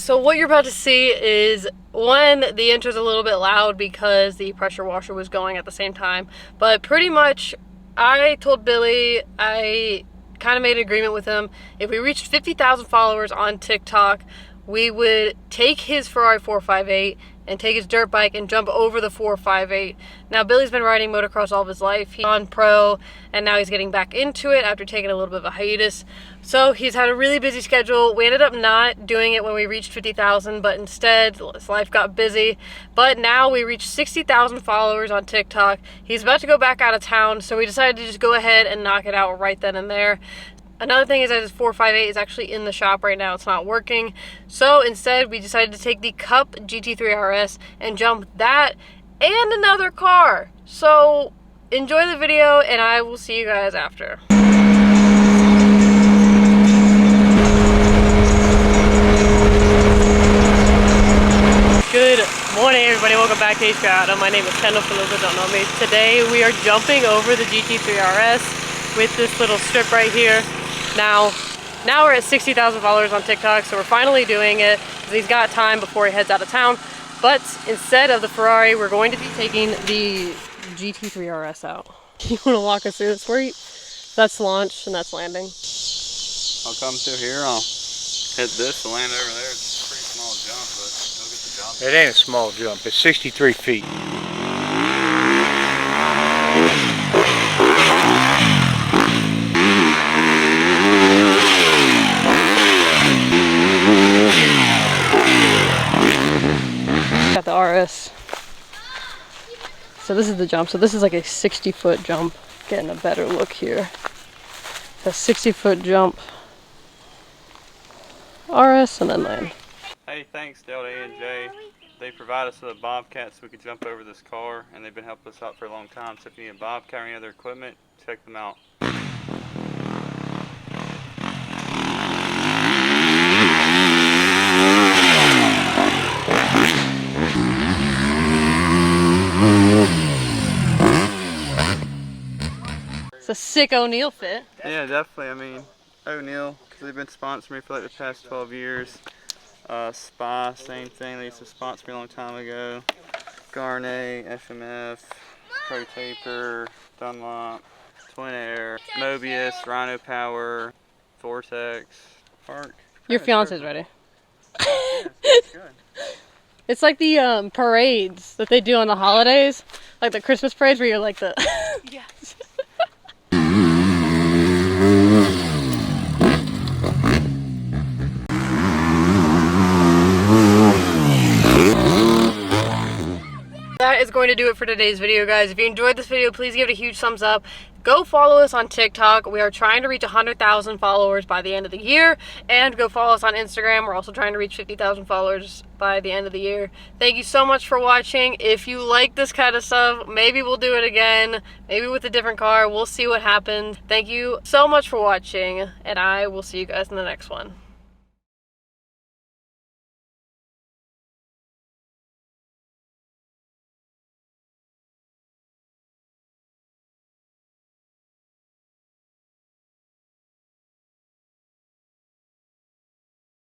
so what you're about to see is, one, the intro's a little bit loud because the pressure washer was going at the same time, but pretty much I told Billy, I kind of made an agreement with him, if we reached 50,000 followers on TikTok, we would take his Ferrari 458 and take his dirt bike and jump over the 458. Now, Billy's been riding motocross all of his life. He's on pro, and now he's getting back into it after taking a little bit of a hiatus. So he's had a really busy schedule. We ended up not doing it when we reached 50,000, but instead his life got busy. But now we reached 60,000 followers on TikTok. He's about to go back out of town, so we decided to just go ahead and knock it out right then and there. Another thing is that his 458 is actually in the shop right now. It's not working. So instead, we decided to take the Cup GT3 RS and jump that and another car. So enjoy the video, and I will see you guys after. Good morning, everybody. Welcome back to HB Auto. My name is Kendall, for those that don't know me. Today, we are jumping over the GT3 RS with this little strip right here. Now we're at 60,000 followers on TikTok, so we're finally doing it because he's got time before he heads out of town. But instead of the Ferrari, we're going to be taking the GT3 RS out. You want to walk us through this? That's launch and that's landing. I'll come through here, I'll hit this and land over there. It's a pretty small jump, but it'll get the job done. It ain't a small jump, it's 63 feet. Got the RS. So this is the jump. So this is like a 60-foot jump. Getting a better look here. It's a 60-foot jump. RS and then land. Hey, thanks Delta A&J. They provide us with a Bobcat so we could jump over this car, and they've been helping us out for a long time. So if you need a Bobcat or any other equipment, check them out. It's a sick O'Neill fit. Yeah, definitely. I mean, O'Neill, because they've been sponsoring me for like the past 12 years. Spy, same thing. They used to sponsor me a long time ago. Garnet, FMF, Pro Taper, Dunlop, Twin Air, Mobius, Rhino Power, Vortex, Park. Your fiance's ready. Yeah, it's good. It's like the parades that they do on the holidays, like the Christmas parades where you're like the yes. That is going to do it for today's video, guys. If you enjoyed this video, please give it a huge thumbs up. Go follow us on TikTok. We are trying to reach 100,000 followers by the end of the year. And go follow us on Instagram. We're also trying to reach 50,000 followers by the end of the year. Thank you so much for watching. If you like this kind of stuff, maybe we'll do it again. Maybe with a different car. We'll see what happens. Thank you so much for watching. And I will see you guys in the next one.